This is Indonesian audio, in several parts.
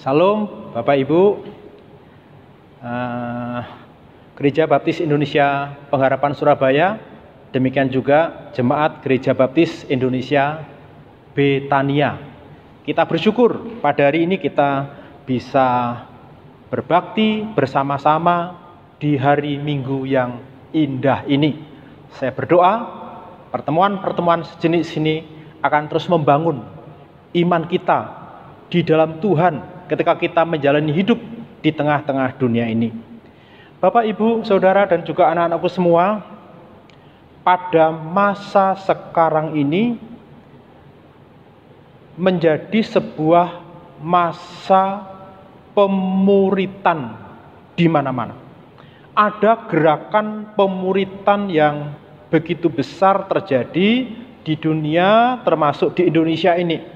Salam Bapak Ibu, Gereja Baptis Indonesia Pengharapan Surabaya, demikian juga Jemaat Gereja Baptis Indonesia Betania. Kita bersyukur pada hari ini kita bisa berbakti bersama-sama di hari Minggu yang indah ini. Saya berdoa pertemuan-pertemuan sejenis ini akan terus membangun iman kita di dalam Tuhan ketika kita menjalani hidup di tengah-tengah dunia ini. Bapak, Ibu, Saudara, dan juga anak-anakku semua, pada masa sekarang ini menjadi sebuah masa pemuritan di mana-mana. Ada gerakan pemuritan yang begitu besar terjadi di dunia, termasuk di Indonesia ini.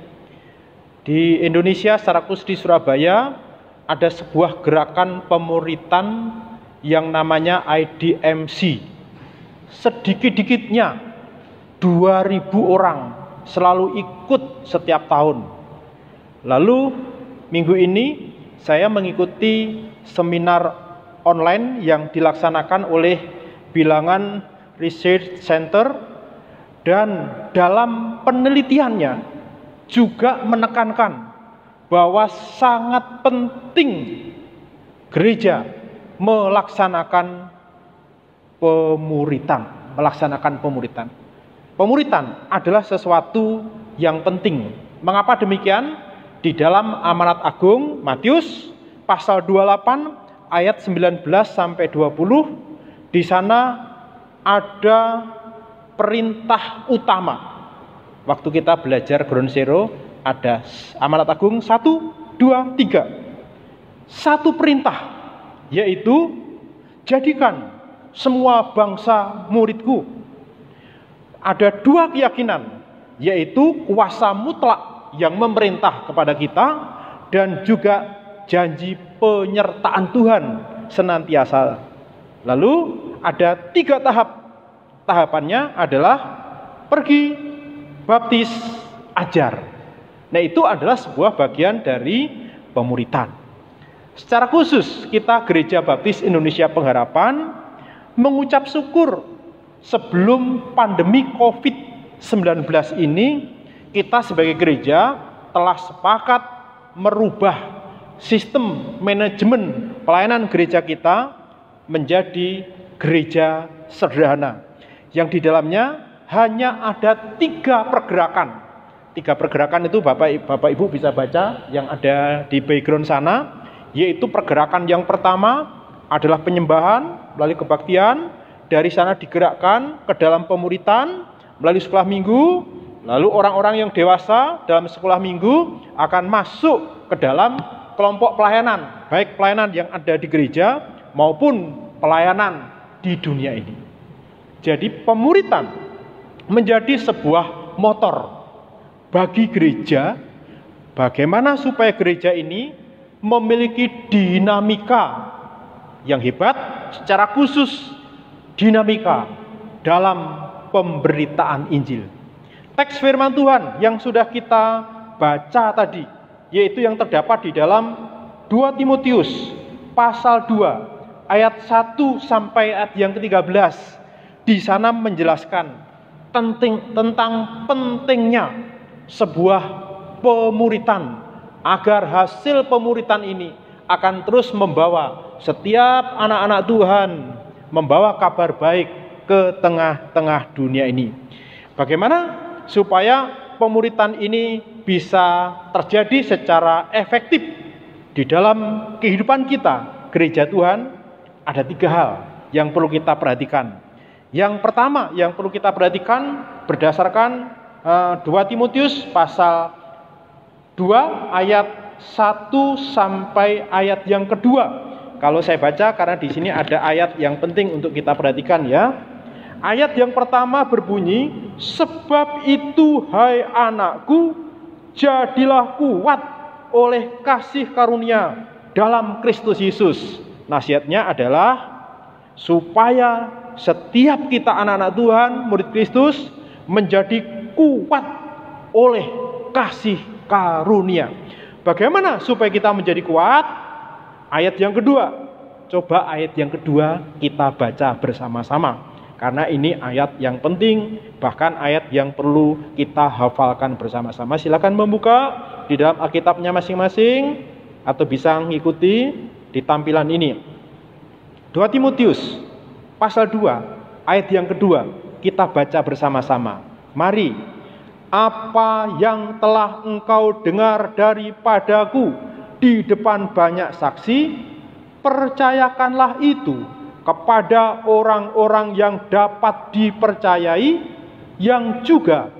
Di Indonesia, secara khusus di Surabaya, ada sebuah gerakan pemuritan yang namanya IDMC. Sedikit-dikitnya 2.000 orang selalu ikut setiap tahun. Lalu minggu ini saya mengikuti seminar online yang dilaksanakan oleh Bilangan Research Center, dan dalam penelitiannya juga menekankan bahwa sangat penting gereja melaksanakan pemuritan. Pemuritan adalah sesuatu yang penting. Mengapa demikian? Di dalam Amanat Agung Matius pasal 28 ayat 19 sampai 20, di sana ada perintah utama. Waktu kita belajar Ground Zero, ada Amanat Agung 1, 2, 3. Satu perintah, yaitu jadikan semua bangsa muridku. Ada dua keyakinan, yaitu kuasa mutlak yang memerintah kepada kita, dan juga janji penyertaan Tuhan senantiasa. Lalu ada 3 tahap. Tahapannya adalah pergi, baptis, ajar. Nah, itu adalah sebuah bagian dari pemuritan. Secara khusus kita Gereja Baptis Indonesia Pengharapan mengucap syukur sebelum pandemi COVID-19 ini, kita sebagai gereja telah sepakat merubah sistem manajemen pelayanan gereja kita menjadi gereja sederhana, yang di dalamnya hanya ada 3 pergerakan. 3 pergerakan itu Bapak Ibu bisa baca yang ada di background sana, yaitu pergerakan yang pertama adalah penyembahan melalui kebaktian. Dari sana digerakkan ke dalam pemuritan melalui sekolah minggu. Lalu orang-orang yang dewasa dalam sekolah minggu akan masuk ke dalam kelompok pelayanan, baik pelayanan yang ada di gereja maupun pelayanan di dunia ini. Jadi pemuritan menjadi sebuah motor bagi gereja, bagaimana supaya gereja ini memiliki dinamika yang hebat, secara khusus dinamika dalam pemberitaan Injil. Teks firman Tuhan yang sudah kita baca tadi, yaitu yang terdapat di dalam 2 Timotius pasal 2 ayat 1 sampai ayat yang ke-13. Di sana menjelaskan tentang pentingnya sebuah pemuritan, agar hasil pemuritan ini akan terus membawa setiap anak-anak Tuhan membawa kabar baik ke tengah-tengah dunia ini. Bagaimana supaya pemuritan ini bisa terjadi secara efektif di dalam kehidupan kita gereja Tuhan? Ada 3 hal yang perlu kita perhatikan. Yang pertama yang perlu kita perhatikan berdasarkan 2 Timotius pasal 2 ayat 1 sampai ayat yang kedua. Kalau saya baca, karena di sini ada ayat yang penting untuk kita perhatikan ya. Ayat yang pertama berbunyi, sebab itu hai anakku, jadilah kuat oleh kasih karunia dalam Kristus Yesus. Nasihatnya adalah supaya setiap kita anak-anak Tuhan, murid Kristus, menjadi kuat oleh kasih karunia. Bagaimana supaya kita menjadi kuat? Ayat yang kedua. Coba ayat yang kedua kita baca bersama-sama. Karena ini ayat yang penting, bahkan ayat yang perlu kita hafalkan bersama-sama. Silakan membuka di dalam Alkitabnya masing-masing atau bisa mengikuti di tampilan ini. 2 Timotius pasal 2 ayat yang kedua kita baca bersama-sama. Mari, apa yang telah engkau dengar daripadaku di depan banyak saksi, percayakanlah itu kepada orang-orang yang dapat dipercayai, yang juga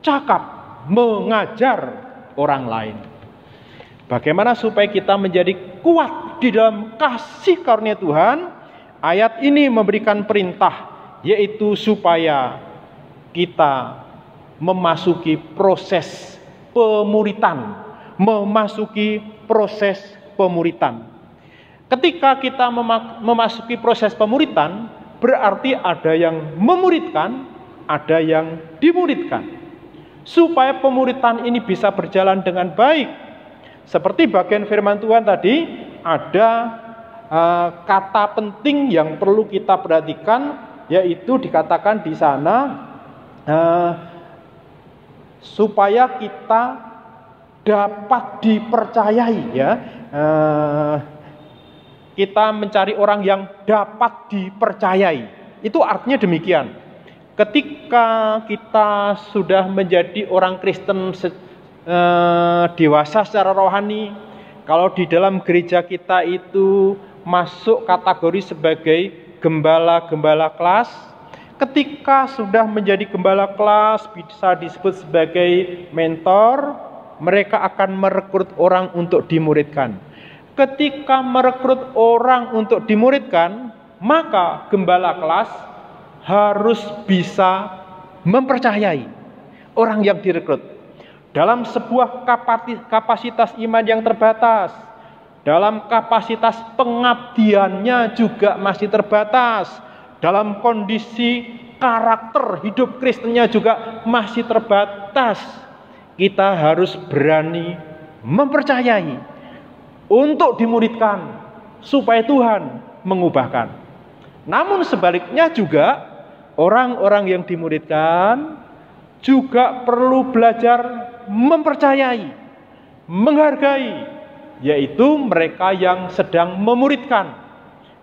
cakap mengajar orang lain. Bagaimana supaya kita menjadi kuat di dalam kasih karunia Tuhan? Ayat ini memberikan perintah, yaitu supaya kita memasuki proses pemuritan. Ketika kita memasuki proses pemuritan, berarti ada yang memuridkan, ada yang dimuridkan. Supaya pemuritan ini bisa berjalan dengan baik. Seperti bagian firman Tuhan tadi, ada kata penting yang perlu kita perhatikan, yaitu dikatakan di sana supaya kita dapat dipercayai, ya. Kita mencari orang yang dapat dipercayai. Itu artinya demikian. Ketika kita sudah menjadi orang Kristen dewasa secara rohani, kalau di dalam gereja kita itu masuk kategori sebagai gembala-gembala kelas, ketika sudah menjadi gembala kelas bisa disebut sebagai mentor, mereka akan merekrut orang untuk dimuridkan. Ketika merekrut orang untuk dimuridkan, maka gembala kelas harus bisa mempercayai orang yang direkrut. Dalam sebuah kapasitas iman yang terbatas, dalam kapasitas pengabdiannya juga masih terbatas, dalam kondisi karakter hidup Kristennya juga masih terbatas. Kita harus berani mempercayai untuk dimuridkan supaya Tuhan mengubahkan. Namun sebaliknya juga orang-orang yang dimuridkan juga perlu belajar mempercayai, menghargai, yaitu mereka yang sedang memuridkan.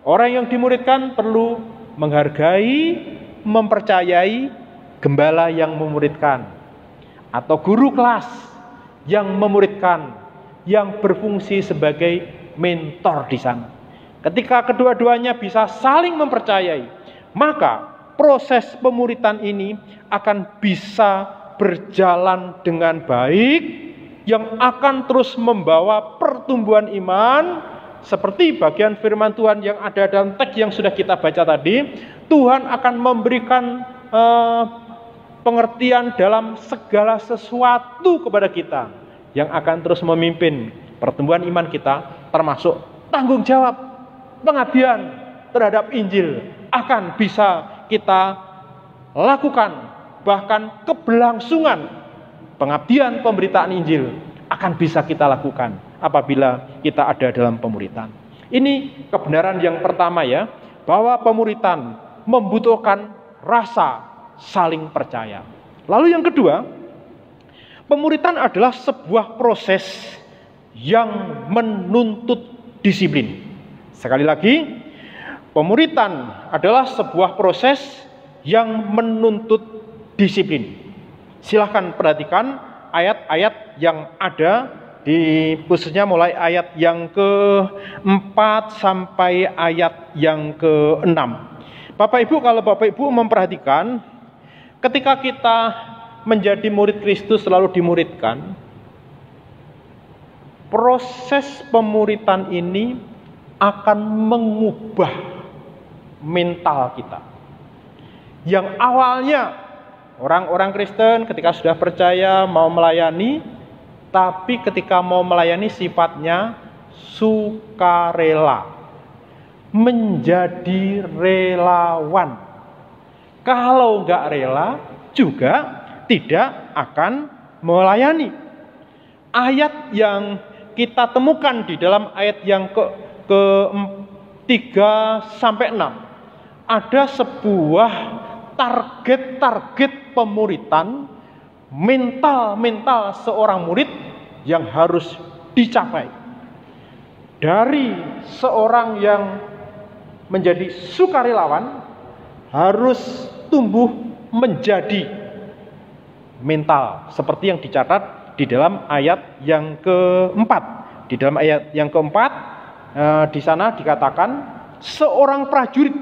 Orang yang dimuridkan perlu menghargai, mempercayai gembala yang memuridkan atau guru kelas yang memuridkan, yang berfungsi sebagai mentor di sana. Ketika kedua-duanya bisa saling mempercayai, maka proses pemuritan ini akan bisa berjalan dengan baik, yang akan terus membawa pertumbuhan iman. Seperti bagian firman Tuhan yang ada dalam teks yang sudah kita baca tadi, Tuhan akan memberikan pengertian dalam segala sesuatu kepada kita, yang akan terus memimpin pertumbuhan iman kita, termasuk tanggung jawab pengabdian terhadap Injil akan bisa kita lakukan. Bahkan keberlangsungan pengabdian pemberitaan Injil akan bisa kita lakukan apabila kita ada dalam pemuritan. Ini kebenaran yang pertama, ya, bahwa pemuritan membutuhkan rasa saling percaya. Lalu yang kedua, pemuritan adalah sebuah proses yang menuntut disiplin. Sekali lagi, pemuritan adalah sebuah proses yang menuntut disiplin. Silahkan perhatikan ayat-ayat yang ada di khususnya mulai ayat yang ke-4 sampai ayat yang ke-6. Bapak Ibu, kalau Bapak Ibu memperhatikan, ketika kita menjadi murid Kristus lalu dimuridkan, proses pemuritan ini akan mengubah mental kita. Yang awalnya orang-orang Kristen ketika sudah percaya mau melayani, tapi ketika mau melayani sifatnya sukarela, menjadi relawan. Kalau nggak rela juga tidak akan melayani. Ayat yang kita temukan di dalam ayat yang ke 3 sampai 6 ada sebuah target-target pemuritan mental seorang murid yang harus dicapai. Dari seorang yang menjadi sukarelawan harus tumbuh menjadi mental seperti yang dicatat di dalam ayat yang keempat. Di dalam ayat yang keempat di sana dikatakan seorang prajurit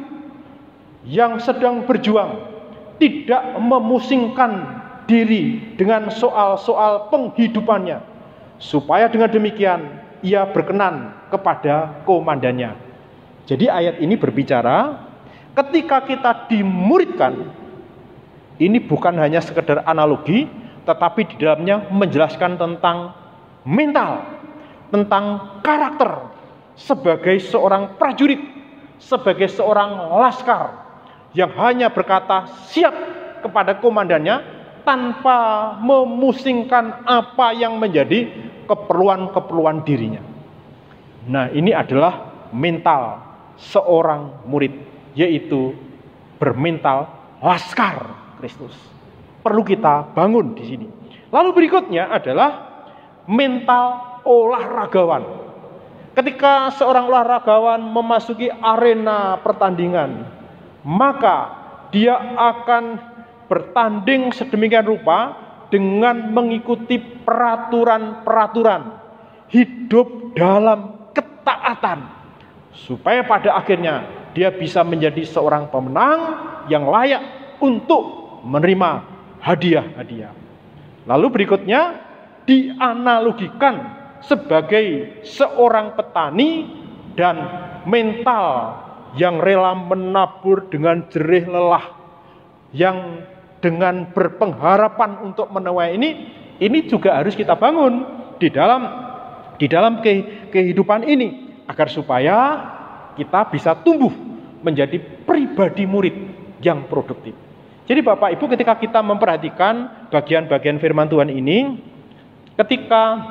yang sedang berjuang tidak memusingkan diri dengan soal-soal penghidupannya, supaya dengan demikian ia berkenan kepada komandannya. Jadi ayat ini berbicara ketika kita dimuridkan, ini bukan hanya sekedar analogi, tetapi di dalamnya menjelaskan tentang mental, tentang karakter sebagai seorang prajurit, sebagai seorang laskar yang hanya berkata siap kepada komandannya tanpa memusingkan apa yang menjadi keperluan-keperluan dirinya. Nah, ini adalah mental seorang murid, yaitu bermental laskar Kristus. Perlu kita bangun di sini. Lalu berikutnya adalah mental olahragawan. Ketika seorang olahragawan memasuki arena pertandingan, maka dia akan bertanding sedemikian rupa dengan mengikuti peraturan-peraturan, hidup dalam ketaatan, supaya pada akhirnya dia bisa menjadi seorang pemenang yang layak untuk menerima hadiah-hadiah. Lalu berikutnya dianalogikan sebagai seorang petani dan mental yang rela menabur dengan jerih lelah, yang dengan berpengharapan untuk menuai ini juga harus kita bangun di dalam kehidupan ini, agar supaya kita bisa tumbuh menjadi pribadi murid yang produktif. Jadi Bapak Ibu, ketika kita memperhatikan bagian-bagian firman Tuhan ini, ketika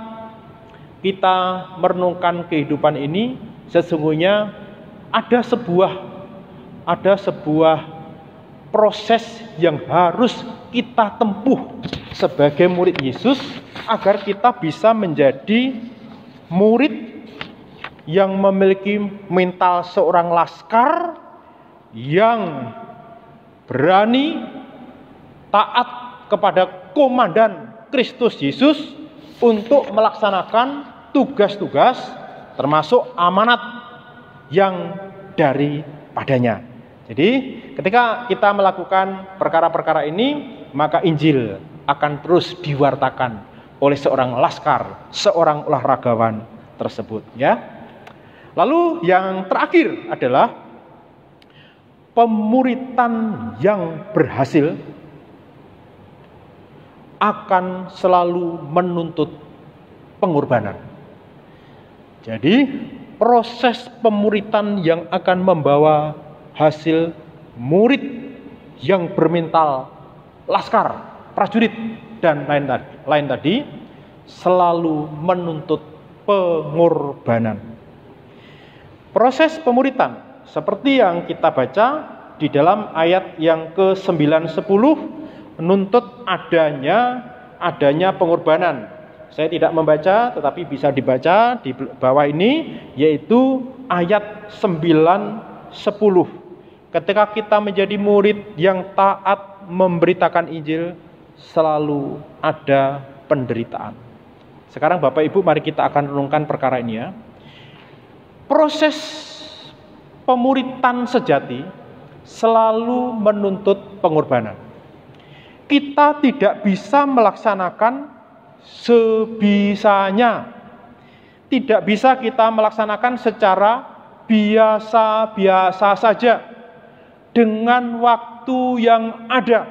kita merenungkan kehidupan ini, sesungguhnya ada sebuah proses yang harus kita tempuh sebagai murid Yesus agar kita bisa menjadi murid yang memiliki mental seorang laskar yang berani taat kepada komandan Kristus Yesus untuk melaksanakan tugas-tugas termasuk amanat yang daripadanya. Jadi ketika kita melakukan perkara-perkara ini, maka Injil akan terus diwartakan oleh seorang laskar, seorang olahragawan tersebut, ya. Lalu yang terakhir adalah pemuritan yang berhasil akan selalu menuntut pengorbanan. Jadi proses pemuritan yang akan membawa hasil murid yang bermental laskar, prajurit, dan lain tadi selalu menuntut pengorbanan. Proses pemuritan seperti yang kita baca di dalam ayat yang ke-9-10 menuntut adanya pengorbanan. Saya tidak membaca, tetapi bisa dibaca di bawah ini, yaitu ayat 9-10. Ketika kita menjadi murid yang taat memberitakan Injil, selalu ada penderitaan. Sekarang Bapak Ibu, mari kita akan renungkan perkara ini, ya. Proses pemuritan sejati selalu menuntut pengorbanan. Kita tidak bisa melaksanakan sebisanya. Tidak bisa kita melaksanakan secara biasa-biasa saja dengan waktu yang ada.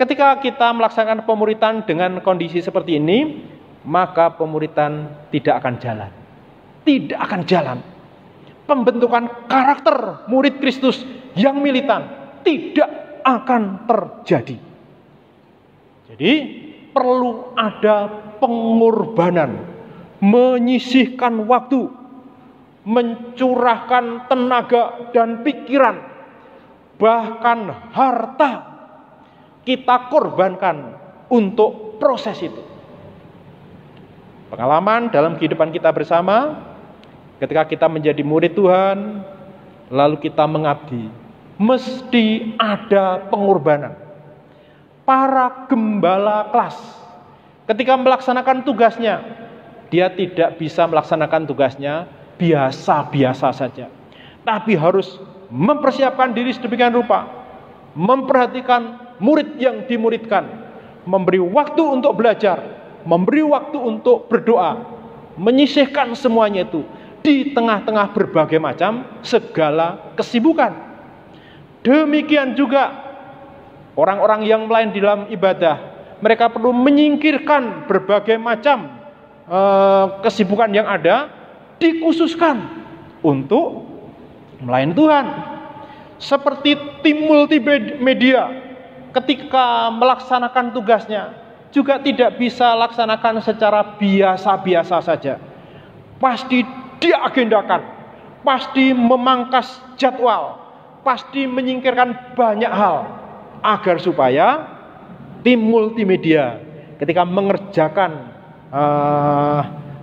Ketika kita melaksanakan pemuritan dengan kondisi seperti ini, maka pemuritan tidak akan jalan. Tidak akan jalan. Pembentukan karakter murid Kristus yang militan tidak akan terjadi. Jadi perlu ada pengorbanan, menyisihkan waktu, mencurahkan tenaga dan pikiran, bahkan harta kita korbankan untuk proses itu. Pengalaman dalam kehidupan kita bersama, ketika kita menjadi murid Tuhan, lalu kita mengabdi, mesti ada pengorbanan. Para gembala kelas, ketika melaksanakan tugasnya, dia tidak bisa melaksanakan tugasnya biasa-biasa saja, tapi harus mempersiapkan diri sedemikian rupa, memperhatikan murid yang dimuridkan, memberi waktu untuk belajar, memberi waktu untuk berdoa, menyisihkan semuanya itu di tengah-tengah berbagai macam segala kesibukan. Demikian juga orang-orang yang lain di dalam ibadah, mereka perlu menyingkirkan berbagai macam kesibukan yang ada, dikhususkan untuk melayani Tuhan. Seperti tim multimedia, ketika melaksanakan tugasnya juga tidak bisa laksanakan secara biasa-biasa saja. Pasti diagendakan, pasti memangkas jadwal, pasti menyingkirkan banyak hal agar supaya tim multimedia ketika mengerjakan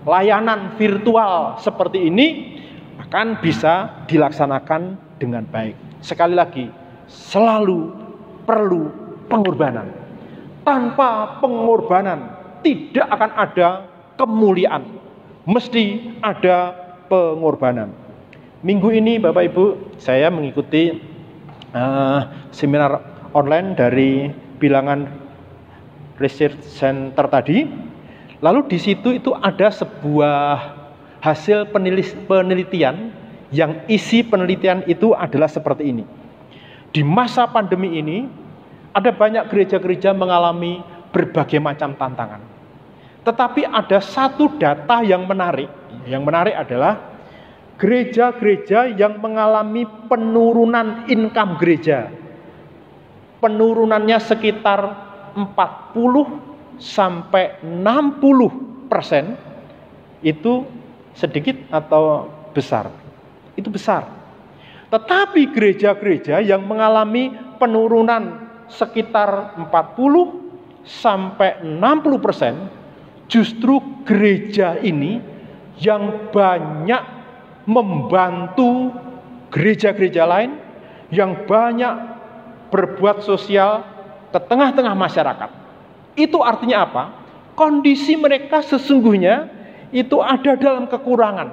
layanan virtual seperti ini akan bisa dilaksanakan dengan baik. Sekali lagi, selalu perlu pengorbanan. Tanpa pengorbanan tidak akan ada kemuliaan. Mesti ada pengorbanan. Minggu ini Bapak Ibu, saya mengikuti seminar online dari Bilangan Research Center tadi. Lalu di situ itu ada sebuah hasil penelitian yang isi penelitian itu adalah seperti ini. Di masa pandemi ini ada banyak gereja-gereja mengalami berbagai macam tantangan. Tetapi ada satu data yang menarik. Yang menarik adalah gereja-gereja yang mengalami penurunan income gereja. Penurunannya sekitar 40 sampai 60% itu sedikit atau besar? Itu besar. Tetapi gereja-gereja yang mengalami penurunan sekitar 40 sampai 60%, justru gereja ini yang banyak membantu gereja-gereja lain, yang banyak berbuat sosial ke tengah-tengah masyarakat. Itu artinya apa? Kondisi mereka sesungguhnya itu ada dalam kekurangan.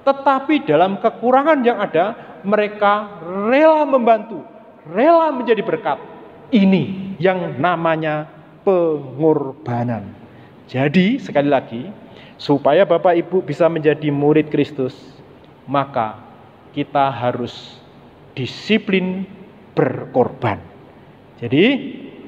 Tetapi dalam kekurangan yang ada, mereka rela membantu, rela menjadi berkat. Ini yang namanya pengorbanan. Jadi sekali lagi, supaya Bapak Ibu bisa menjadi murid Kristus, maka kita harus disiplin berkorban. Jadi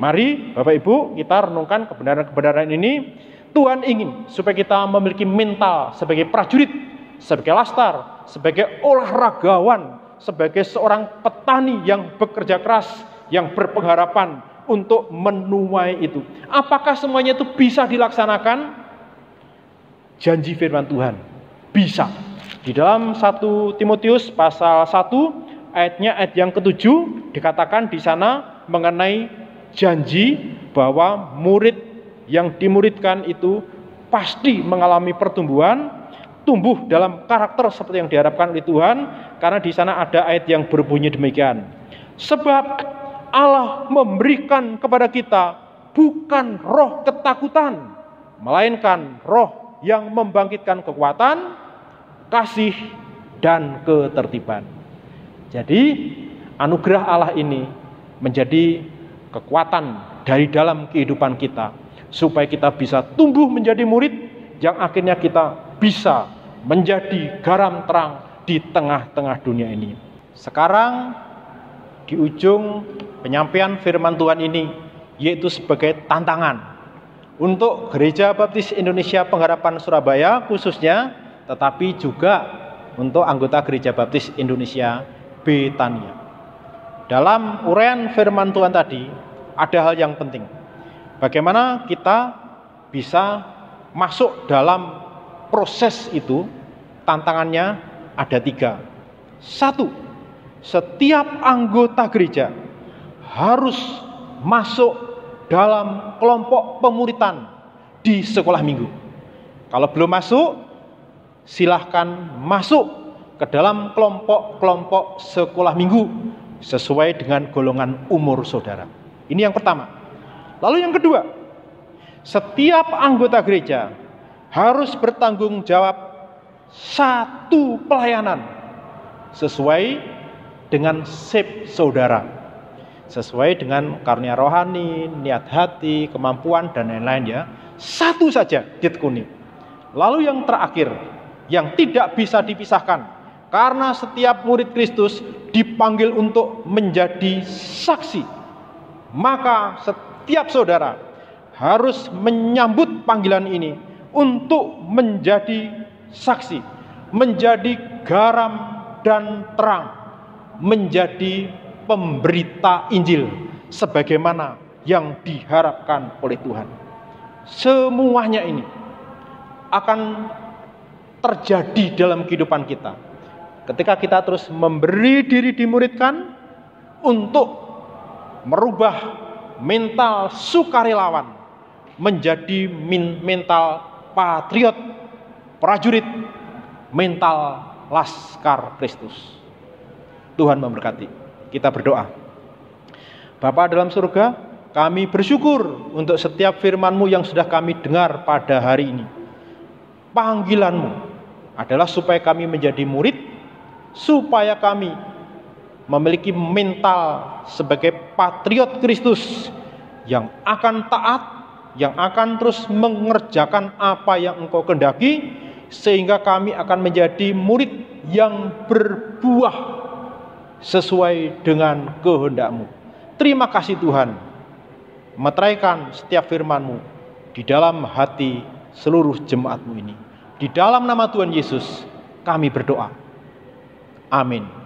mari Bapak Ibu kita renungkan kebenaran-kebenaran ini. Tuhan ingin supaya kita memiliki mental sebagai prajurit, sebagai lastar, sebagai olahragawan, sebagai seorang petani yang bekerja keras, yang berpengharapan untuk menuai itu. Apakah semuanya itu bisa dilaksanakan? Janji firman Tuhan, bisa. Di dalam 1 Timotius pasal 1 ayat yang ke-7 dikatakan di sana mengenai janji bahwa murid yang dimuridkan itu pasti mengalami pertumbuhan, tumbuh dalam karakter seperti yang diharapkan oleh Tuhan, karena di sana ada ayat yang berbunyi demikian. Sebab Allah memberikan kepada kita bukan roh ketakutan, melainkan roh yang membangkitkan kekuatan, kasih, dan ketertiban. Jadi anugerah Allah ini menjadi kekuatan dari dalam kehidupan kita, supaya kita bisa tumbuh menjadi murid yang akhirnya kita bisa menjadi garam terang di tengah-tengah dunia ini. Sekarang di ujung penyampaian firman Tuhan ini, yaitu sebagai tantangan untuk Gereja Baptis Indonesia Pengharapan Surabaya khususnya, tetapi juga untuk anggota Gereja Baptis Indonesia Betania. Dalam uraian firman Tuhan tadi ada hal yang penting. Bagaimana kita bisa masuk dalam proses itu, tantangannya ada 3. 1, setiap anggota gereja harus masuk dalam kelompok pemuritan di sekolah minggu. Kalau belum masuk, silahkan masuk ke dalam kelompok-kelompok sekolah minggu sesuai dengan golongan umur saudara. Ini yang pertama. Lalu yang kedua, setiap anggota gereja harus bertanggung jawab 1 pelayanan sesuai dengan sip saudara, sesuai dengan karunia rohani, niat hati, kemampuan, dan lain-lain ya. 1 saja ditekuni. Lalu yang terakhir, yang tidak bisa dipisahkan, karena setiap murid Kristus dipanggil untuk menjadi saksi, maka setiap saudara harus menyambut panggilan ini untuk menjadi saksi, menjadi garam dan terang, menjadi pemberita Injil sebagaimana yang diharapkan oleh Tuhan. Semuanya ini akan terjadi dalam kehidupan kita ketika kita terus memberi diri dimuridkan untuk merubah mental sukarelawan menjadi mental patriot, prajurit, mental laskar Kristus. Tuhan memberkati. Kita berdoa. Bapa dalam surga, kami bersyukur untuk setiap firman-Mu yang sudah kami dengar pada hari ini. Panggilan-Mu adalah supaya kami menjadi murid, supaya kami memiliki mental sebagai patriot Kristus yang akan taat, yang akan terus mengerjakan apa yang Engkau kehendaki, sehingga kami akan menjadi murid yang berbuah sesuai dengan kehendak-Mu. Terima kasih Tuhan, meteraikan setiap firman-Mu di dalam hati seluruh jemaat-Mu ini. Di dalam nama Tuhan Yesus kami berdoa. Amin.